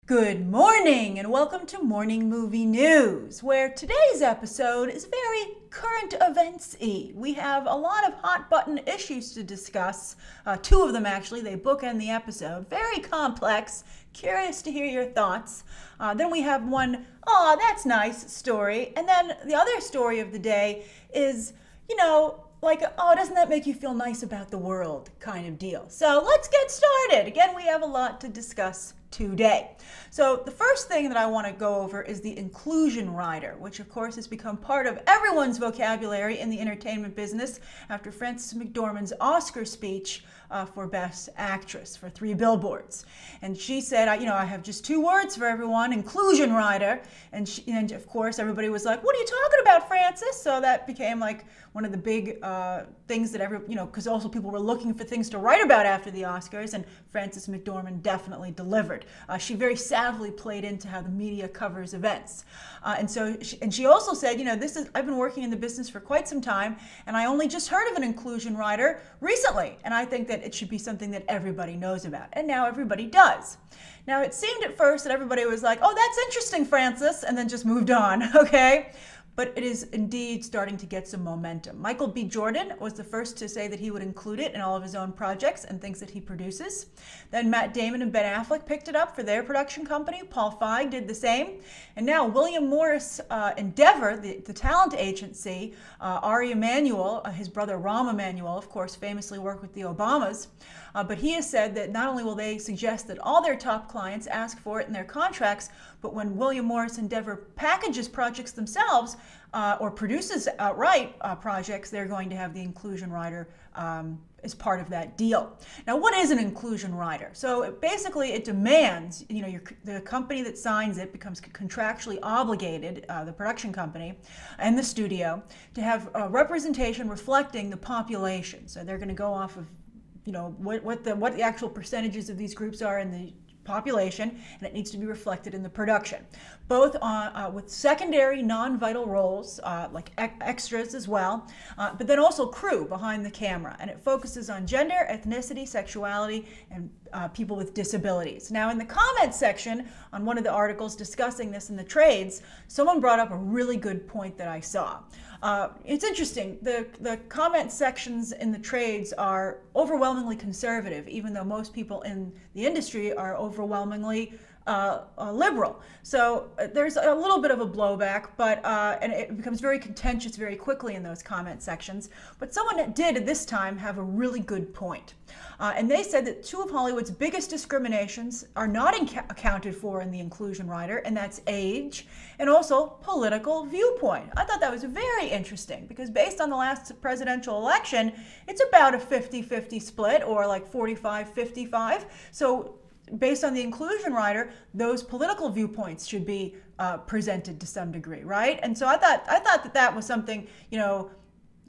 Good morning and welcome to Morning Movie News, where today's episode is very current events-y. We have a lot of hot button issues to discuss, two of them actually, they bookend the episode. Very complex, curious to hear your thoughts. Then we have one, "Aw, that's nice" story, and then the other story of the day is, like, oh, doesn't that make you feel nice about the world kind of deal. So let's get started. Again, we have a lot to discuss today. So the first thing that I want to go over is the inclusion rider, which of course has become part of everyone's vocabulary in the entertainment business after Frances McDormand's Oscar speech for Best Actress for 3 Billboards. And she said, I have just 2 words for everyone, inclusion rider. And of course everybody was like, what are you talking about, Frances? So that became like one of the big things that because also people were looking for things to write about after the Oscars, and Frances McDormand definitely delivered. She very savvily played into how the media covers events. And she also said, I've been working in the business for quite some time, and I only just heard of an inclusion rider recently, and I think that it should be something that everybody knows about, and now everybody does. Now, it seemed at first that everybody was like, oh, that's interesting, Frances, and then just moved on, okay? But it is indeed starting to get some momentum. Michael B. Jordan was the first to say that he would include it in all of his own projects and things that he produces. Then Matt Damon and Ben Affleck picked it up for their production company. Paul Feig did the same. And now William Morris Endeavor, the talent agency, Ari Emanuel, his brother Rahm Emanuel, of course, famously worked with the Obamas. But he has said that not only will they suggest that all their top clients ask for it in their contracts, but when William Morris Endeavor packages projects themselves or produces outright projects, they're going to have the inclusion rider as part of that deal. Now, what is an inclusion rider? So basically it demands, the company that signs it becomes contractually obligated, the production company and the studio, to have representation reflecting the population. So they're going to go off of what the actual percentages of these groups are in the population, and it needs to be reflected in the production, both with secondary non-vital roles like extras as well, but then also crew behind the camera, and it focuses on gender, ethnicity, sexuality, and people with disabilities. Now, in the comments section on one of the articles discussing this in the trades, someone brought up a really good point that I saw. It's interesting, the comment sections in the trades are overwhelmingly conservative, even though most people in the industry are overwhelmingly liberal. So there's a little bit of a blowback, but and it becomes very contentious very quickly in those comment sections. But someone did this time have a really good point. And they said that 2 of Hollywood's biggest discriminations are not accounted for in the inclusion rider, and that's age and also political viewpoint. I thought that was very interesting because based on the last presidential election, it's about a 50-50 split, or like 45-55. So based on the inclusion rider, those political viewpoints should be presented to some degree, right? And so I thought that was something,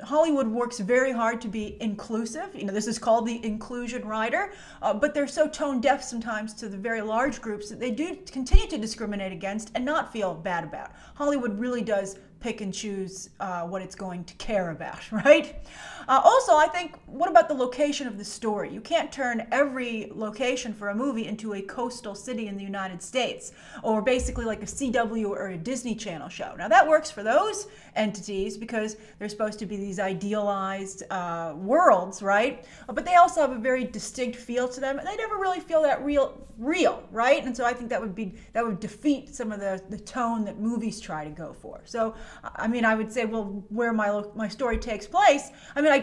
Hollywood works very hard to be inclusive. This is called the inclusion rider, but they're so tone deaf sometimes to the very large groups that they do continue to discriminate against and not feel bad about. Hollywood really does pick and choose what it's going to care about, right? Also, I think, what about the location of the story? You can't turn every location for a movie into a coastal city in the United States, or basically like a CW or a Disney Channel show. Now, that works for those entities because they're supposed to be these idealized worlds, right? But they also have a very distinct feel to them, and they never really feel that real, right? And so I think that would defeat some of the tone that movies try to go for. So I would say, well, where my story takes place,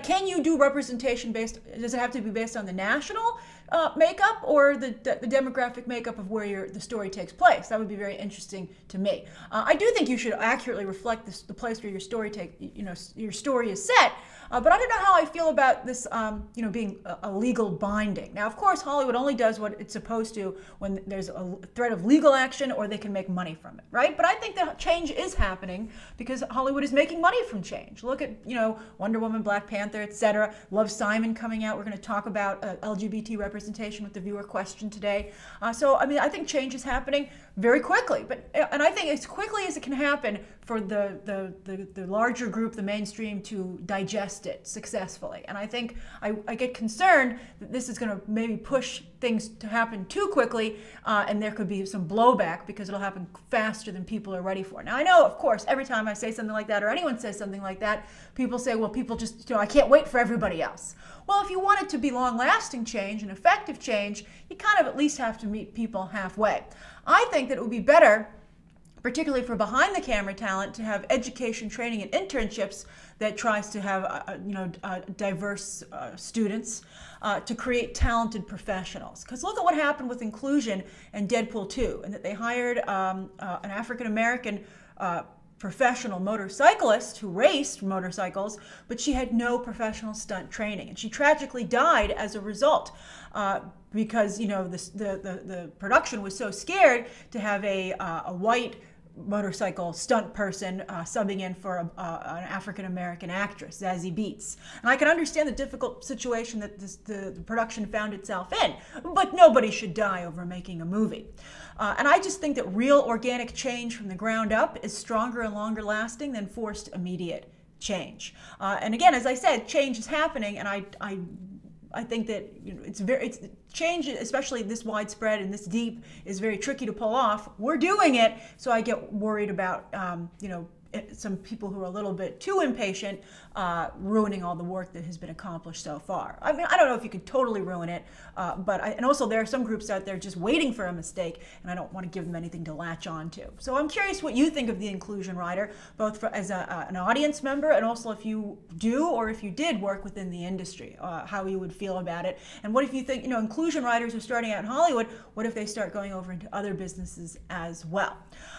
can you do representation based, does it have to be based on the national makeup or the demographic makeup of where the story takes place? That would be very interesting to me. I do think you should accurately reflect the place where your story your story is set. But I don't know how I feel about this, being a legal binding. Now, of course, Hollywood only does what it's supposed to when there's a threat of legal action or they can make money from it, right? But I think that change is happening because Hollywood is making money from change. Look at, Wonder Woman, Black Panther, etc. Love, Simon coming out. We're going to talk about LGBT representation with the viewer question today. So I think change is happening. very quickly. And I think as quickly as it can happen for the larger group, the mainstream, to digest it successfully. And I think I get concerned that this is going to maybe push things to happen too quickly, and there could be some blowback because it'll happen faster than people are ready for. Now, I know, of course, every time I say something like that or anyone says something like that, people say, well, people just, I can't wait for everybody else. Well, if you want it to be long-lasting change and effective change, you kind of at least have to meet people halfway. I think that it would be better, particularly for behind-the-camera talent, to have education, training, and internships that tries to have diverse students to create talented professionals. Because look at what happened with inclusion in Deadpool 2, and that they hired an African-American professional motorcyclist who raced motorcycles, but she had no professional stunt training, and she tragically died as a result because the production was so scared to have a white motorcycle stunt person subbing in for an African-American actress, Zazie Beetz. And I can understand the difficult situation that the production found itself in, but nobody should die over making a movie. And I just think that real organic change from the ground up is stronger and longer lasting than forced immediate change. And again, as I said, change is happening, and I think that it's change, especially this widespread and this deep, is very tricky to pull off. We're doing it, so I get worried about some people who are a little bit too impatient ruining all the work that has been accomplished so far. I mean, I don't know if you could totally ruin it, and also there are some groups out there just waiting for a mistake, and I don't want to give them anything to latch on to. So I'm curious what you think of the Inclusion Rider, both as an audience member, and also if you do or if you did work within the industry, how you would feel about it. And what if you think, Inclusion Riders are starting out in Hollywood, what if they start going over into other businesses as well?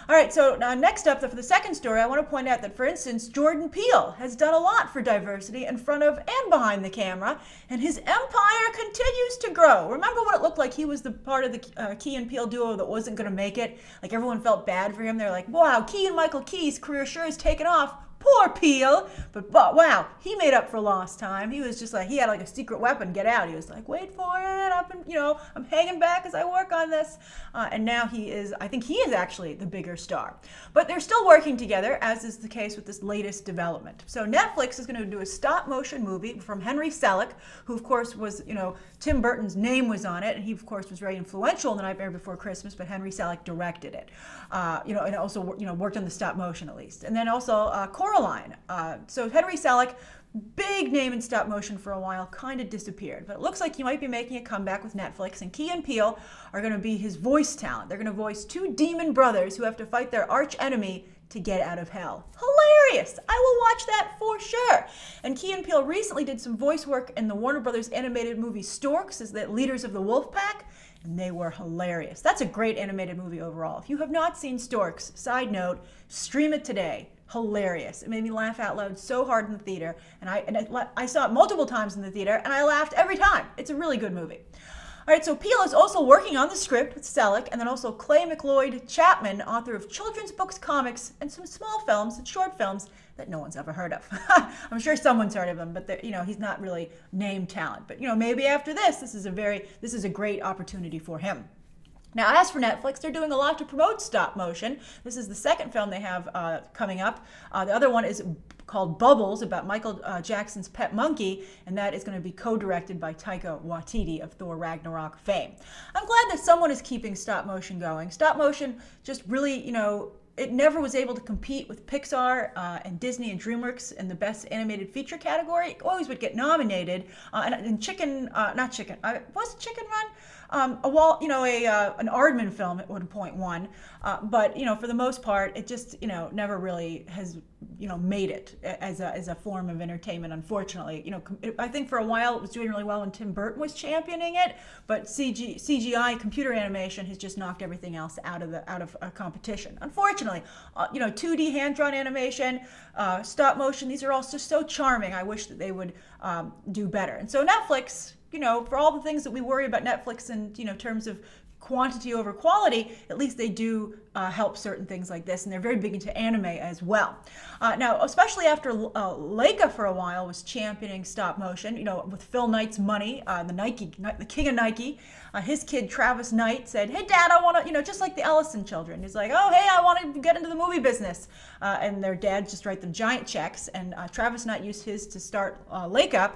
All right, so next up, for the second story, I want to point out that, for instance, Jordan Peele has done a lot for diversity in front of and behind the camera, and his empire continues to grow. Remember what it looked like he was the part of the Key and Peele duo that wasn't going to make it? Like, everyone felt bad for him. They're like, wow, Key and Michael Key's career sure has taken off. Poor Peele. But wow, he made up for lost time. He was just like, he had like a secret weapon, get out. He was like, wait for it, I'm hanging back as I work on this. And now I think he is actually the bigger star. But they're still working together, as is the case with this latest development. So Netflix is going to do a stop motion movie from Henry Selick, who of course was, Tim Burton's name was on it, and he of course was very influential in The Nightmare Before Christmas, but Henry Selick directed it. And also, worked on the stop motion at least. And then also Coraline. So Henry Selick, big name in stop motion for a while, kind of disappeared. But it looks like he might be making a comeback with Netflix, and Key and Peele are going to be his voice talent. They're going to voice two demon brothers who have to fight their arch enemy to get out of hell. Hilarious! I will watch that for sure. And Key and Peele recently did some voice work in the Warner Brothers animated movie Storks as the leaders of the Wolf Pack, and they were hilarious. That's a great animated movie overall. If you have not seen Storks, side note, stream it today. Hilarious. It made me laugh out loud so hard in the theater, and I saw it multiple times in the theater, and I laughed every time. It's a really good movie. All right, so Peele is also working on the script with Selick, and then also Clay McLeod Chapman, author of children's books, comics, and some small films and short films that no one's ever heard of. I'm sure someone's heard of him, but he's not really named talent. But maybe after this is a great opportunity for him. Now, as for Netflix, they're doing a lot to promote stop motion. This is the second film they have coming up. The other one is called Bubbles, about Michael Jackson's pet monkey, and that is going to be co-directed by Taika Waititi of Thor Ragnarok fame. I'm glad that someone is keeping stop motion going. Stop motion just really, it never was able to compete with Pixar and Disney and DreamWorks in the Best Animated Feature category. It always would get nominated. And Chicken Run? An Aardman film at one point won. But for the most part, it just never really has made it as a form of entertainment. Unfortunately, I think for a while it was doing really well when Tim Burton was championing it, but CGI computer animation has just knocked everything else out of competition. Unfortunately, 2D hand-drawn animation, stop motion, these are all just so charming. I wish that they would do better. And so Netflix, for all the things that we worry about Netflix in terms of quantity over quality, at least they do help certain things like this, and they're very big into anime as well. Now, especially after Leica for a while was championing stop motion, with Phil Knight's money, the king of Nike, his kid Travis Knight said, "Hey, Dad, I want to, just like the Ellison children." He's like, "Oh, hey, I want to get into the movie business," and their dad just write them giant checks. And Travis Knight used his to start Leica,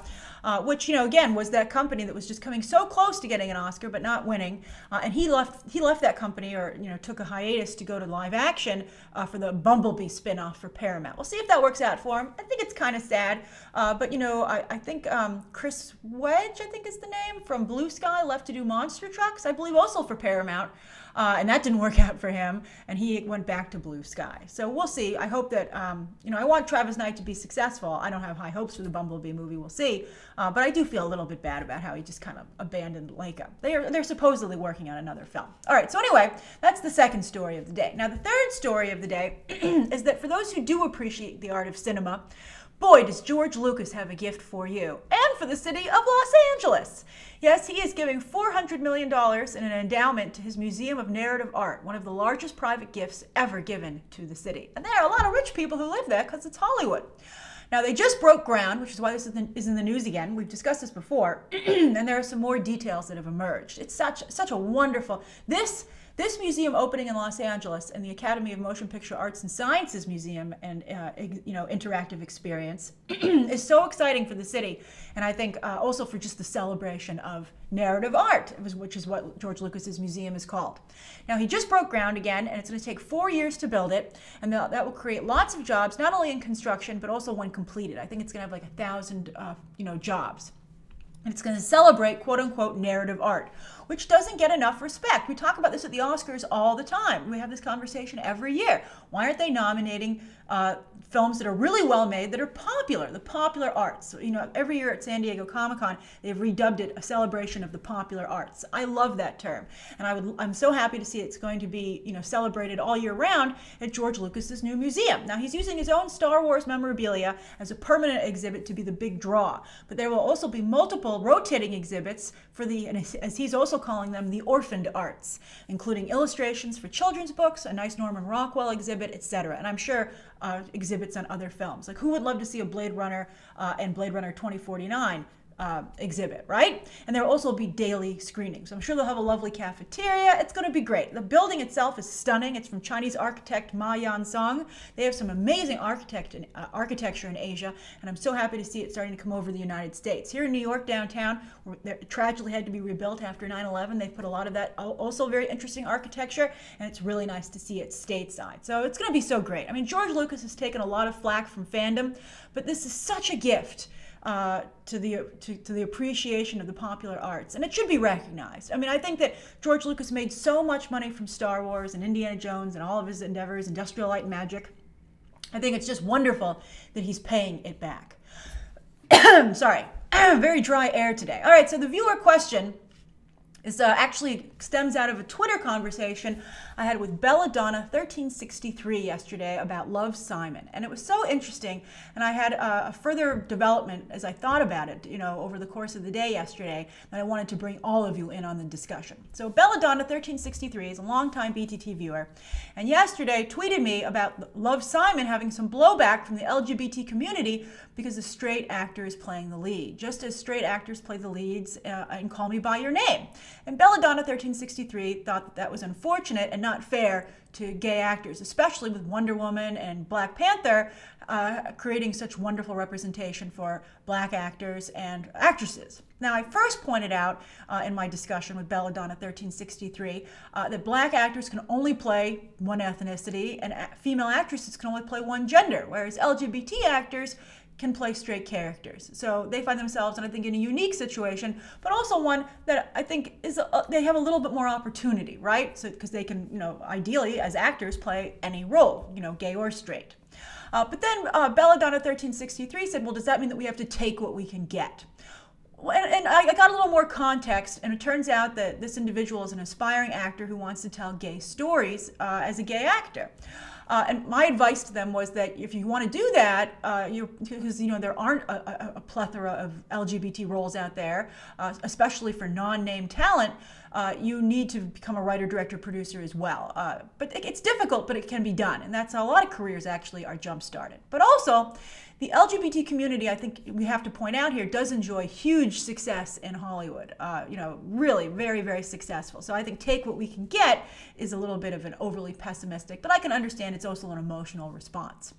which again was that company that was just coming so close to getting an Oscar but not winning. And he left that company, or took a hiatus to go to live action for the Bumblebee spinoff for Paramount. We'll see if that works out for him. I think it's kind of sad, but I think Chris Wedge, I think is the name, from Blue Sky, left to do Monster Trucks, I believe also for Paramount, and that didn't work out for him, and he went back to Blue Sky. So we'll see. I hope that I want Travis Knight to be successful. I don't have high hopes for the Bumblebee movie. We'll see, but I do feel a little bit bad about how he just kind of abandoned Leica. They're supposedly working on another film. All right, so anyway, that's the second story of the day. Now, the third story of the day is that for those who do appreciate the art of cinema, boy, does George Lucas have a gift for you and for the city of Los Angeles. Yes, he is giving $400 million in an endowment to his Museum of Narrative Art, one of the largest private gifts ever given to the city. And there are a lot of rich people who live there because it's Hollywood. Now, they just broke ground, which is why this is in the news again. We've discussed this before, and there are some more details that have emerged. It's such a wonderful... This museum opening in Los Angeles and the Academy of Motion Picture Arts and Sciences Museum and interactive experience is so exciting for the city, and I think also for just the celebration of narrative art, which is what George Lucas's museum is called. Now, he just broke ground again, and it's going to take 4 years to build it, and that will create lots of jobs, not only in construction but also when completed. I think it's going to have like 1,000 jobs. And it's going to celebrate, quote-unquote, narrative art, which doesn't get enough respect. We talk about this at the Oscars all the time. We have this conversation every year. Why aren't they nominating films that are really well made, that are popular, the popular arts? So, every year at San Diego Comic-Con, they've redubbed it a celebration of the popular arts. I love that term. And I'm so happy to see it's going to be, celebrated all year round at George Lucas's new museum. Now, he's using his own Star Wars memorabilia as a permanent exhibit to be the big draw. But there will also be multiple rotating exhibits for as he's also calling them, the orphaned arts, including illustrations for children's books, a nice Norman Rockwell exhibit, etc. And I'm sure exhibits on other films. Like, who would love to see a Blade Runner and Blade Runner 2049 exhibit, right? And there will also be daily screenings. I'm sure they'll have a lovely cafeteria. It's going to be great. The building itself is stunning. It's from Chinese architect Ma Yan-song. They have some amazing architecture in Asia, and I'm so happy to see it starting to come over to the United States. Here in New York downtown, where it tragically had to be rebuilt after 9/11, they've put a lot of that also very interesting architecture, and it's really nice to see it stateside. So it's going to be so great. I mean, George Lucas has taken a lot of flack from fandom, but this is such a gift to the appreciation of the popular arts, and it should be recognized. I mean, I think that George Lucas made so much money from Star Wars and Indiana Jones and all of his endeavors, Industrial Light and Magic. I think it's just wonderful that he's paying it back. Sorry, very dry air today. All right, so the viewer question is actually stems out of a Twitter conversation I had with Belladonna1363 yesterday about Love, Simon. And it was so interesting, and I had a further development as I thought about it, over the course of the day yesterday, that I wanted to bring all of you in on the discussion. So Belladonna1363 is a longtime BTT viewer, and yesterday tweeted me about Love, Simon having some blowback from the LGBT community because the straight actor is playing the lead, just as straight actors play the leads in Call Me By Your Name. And Belladonna1363 thought that was unfortunate and not fair to gay actors, especially with Wonder Woman and Black Panther creating such wonderful representation for Black actors and actresses. Now, I first pointed out in my discussion with Belladonna1363 that Black actors can only play one ethnicity and female actresses can only play one gender, whereas LGBT actors can play straight characters. So they find themselves, and I think, in a unique situation, but also one that I think is they have a little bit more opportunity, right? So because they can, ideally as actors play any role, gay or straight. But then Belladonna1363 said, well, does that mean that we have to take what we can get? And I got a little more context, and it turns out that this individual is an aspiring actor who wants to tell gay stories as a gay actor. And my advice to them was that if you want to do that, because there aren't a plethora of LGBT roles out there, especially for non-name talent, you need to become a writer, director, producer as well. But it's difficult, but it can be done. And that's how a lot of careers actually are jump-started. But also, the LGBT community, I think we have to point out here, does enjoy huge success in Hollywood. Really very, very successful. So I think take what we can get is a little bit of an overly pessimistic, but I can understand it's also an emotional response.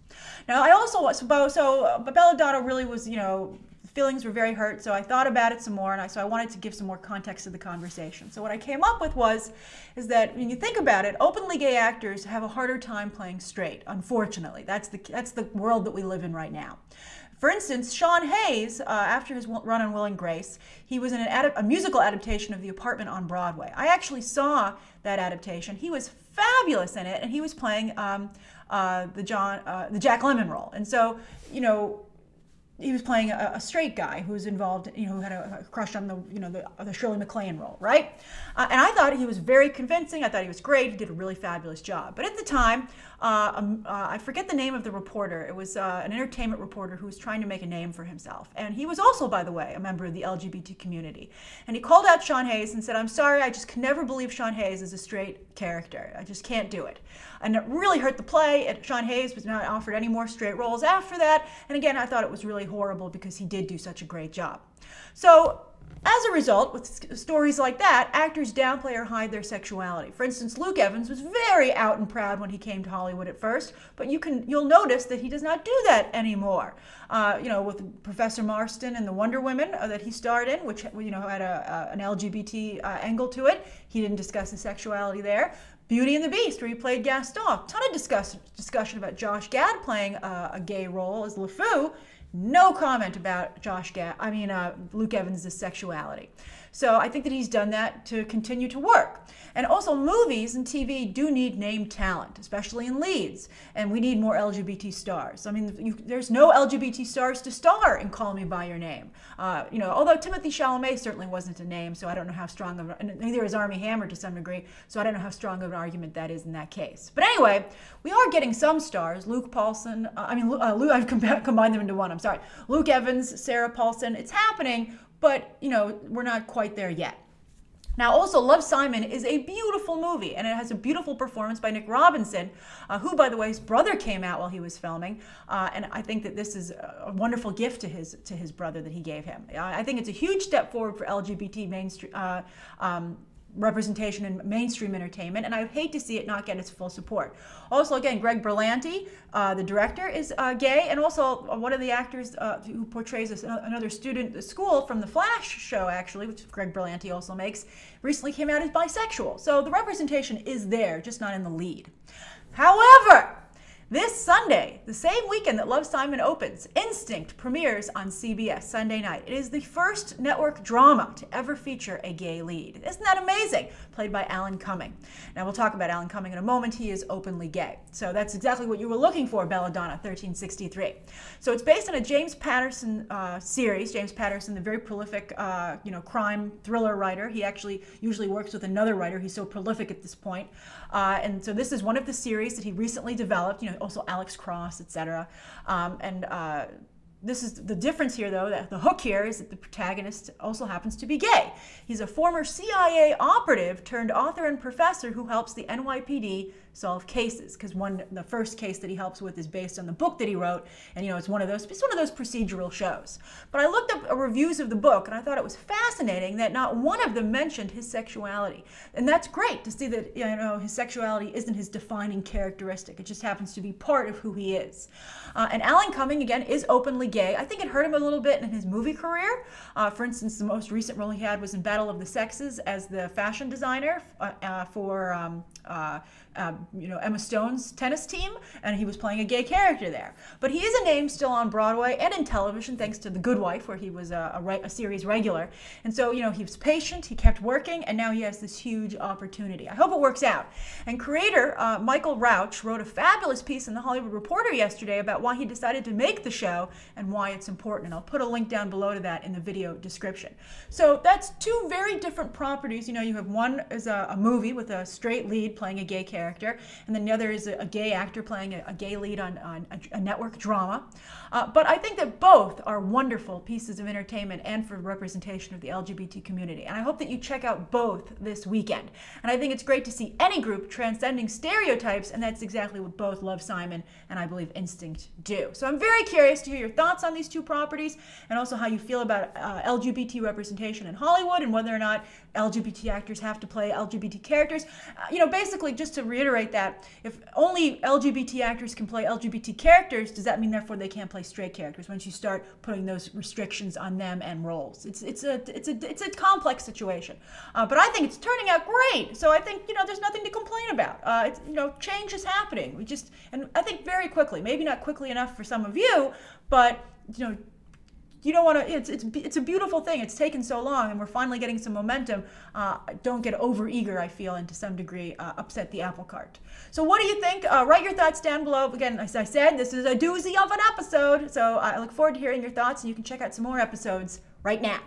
Now, I also, Belladonna really was, feelings were very hurt, so I thought about it some more, and so I wanted to give some more context to the conversation. So what I came up with is that when you think about it, openly gay actors have a harder time playing straight, unfortunately. That's the world that we live in right now. For instance, Sean Hayes, after his run on Will and Grace, he was in a musical adaptation of The Apartment on Broadway. I actually saw that adaptation. He was fabulous in it, and he was playing the Jack Lemmon role. And so, he was playing a straight guy who was involved, who had a crush on the Shirley MacLaine role, right? And I thought he was very convincing. I thought he was great. He did a really fabulous job. But at the time, I forget the name of the reporter. It was an entertainment reporter who was trying to make a name for himself. And he was also, by the way, a member of the LGBT community. And he called out Sean Hayes and said, "I'm sorry, I just can never believe Sean Hayes is a straight character. I just can't do it." And it really hurt the play. And Sean Hayes was not offered any more straight roles after that. And again, I thought it was really horrible because he did do such a great job. So, as a result, with stories like that, actors downplay or hide their sexuality. For instance, Luke Evans was very out and proud when he came to Hollywood at first, but you'll notice that he does not do that anymore. With Professor Marston and the Wonder Woman that he starred in, which had an LGBT angle to it, he didn't discuss his sexuality there. Beauty and the Beast, where he played Gaston, ton of discussion about Josh Gad playing a gay role as LeFou. No comment about Luke Evans' sexuality. So I think that he's done that to continue to work. And also, movies and TV do need named talent, especially in leads. And we need more LGBT stars. I mean, there's no LGBT stars to star in Call Me By Your Name. Although Timothée Chalamet certainly wasn't a name, so I don't know how strong of, and neither is Armie Hammer to some degree, so I don't know how strong of an argument that is in that case. But anyway, we are getting some stars. Luke Paulson, I've combined them into one, I'm sorry. Luke Evans, Sarah Paulson, it's happening, but, we're not quite there yet. Now, also, Love, Simon is a beautiful movie, and it has a beautiful performance by Nick Robinson, who, by the way, his brother came out while he was filming, and I think that this is a wonderful gift to his brother that he gave him. I think it's a huge step forward for LGBT mainstream representation in mainstream entertainment, and I hate to see it not get its full support. Also, again, Greg Berlanti, the director, is gay, and also one of the actors who portrays another student at school from the Flash show, actually, which Greg Berlanti also makes, recently came out as bisexual. So the representation is there, just not in the lead. However, this Sunday, the same weekend that Love, Simon opens, Instinct premieres on CBS Sunday night. It is the first network drama to ever feature a gay lead. Isn't that amazing? Played by Alan Cumming. Now, we'll talk about Alan Cumming in a moment. He is openly gay. So that's exactly what you were looking for, Belladonna, 1363. So it's based on a James Patterson series. James Patterson, the very prolific crime thriller writer. He actually usually works with another writer. He's so prolific at this point. And so this is one of the series that he recently developed, also Alex Cross, etc. This is the difference here, though, that the hook here is that the protagonist also happens to be gay. He's a former CIA operative turned author and professor who helps the NYPD solve cases, because the first case that he helps with is based on the book that he wrote, and it's one of those procedural shows. But I looked up reviews of the book, and I thought it was fascinating that not one of them mentioned his sexuality, and that's great to see that his sexuality isn't his defining characteristic. It just happens to be part of who he is. And Alan Cumming, again, is openly gay. I think it hurt him a little bit in his movie career. For instance, the most recent role he had was in Battle of the Sexes as the fashion designer for Emma Stone's tennis team, and he was playing a gay character there. But he is a name still on Broadway and in television, thanks to The Good Wife, where he was a series regular. And so, he was patient, he kept working, and now he has this huge opportunity. I hope it works out. And creator Michael Rauch wrote a fabulous piece in The Hollywood Reporter yesterday about why he decided to make the show and why it's important. And I'll put a link down below to that in the video description. So that's two very different properties. You know, you have one is a movie with a straight lead playing a gay character, and then the other is a gay actor playing a gay lead on a network drama. But I think that both are wonderful pieces of entertainment and for representation of the LGBT community. And I hope that you check out both this weekend. And I think it's great to see any group transcending stereotypes, and that's exactly what both Love, Simon and I believe Instinct do. So I'm very curious to hear your thoughts on these two properties, and also how you feel about LGBT representation in Hollywood, and whether or not LGBT actors have to play LGBT characters. You know, basically, just to reiterate that, if only LGBT actors can play LGBT characters, does that mean therefore they can't play straight characters once you start putting those restrictions on them and roles? It's a complex situation, but I think it's turning out great. So I think, you know, there's nothing to complain about. You know, change is happening. And I think very quickly, maybe not quickly enough for some of you, but you know, you don't want to, it's a beautiful thing. It's taken so long and we're finally getting some momentum. Don't get over eager, I feel, and to some degree upset the apple cart. So what do you think? Write your thoughts down below. Again, as I said, this is a doozy of an episode. So I look forward to hearing your thoughts, and you can check out some more episodes right now.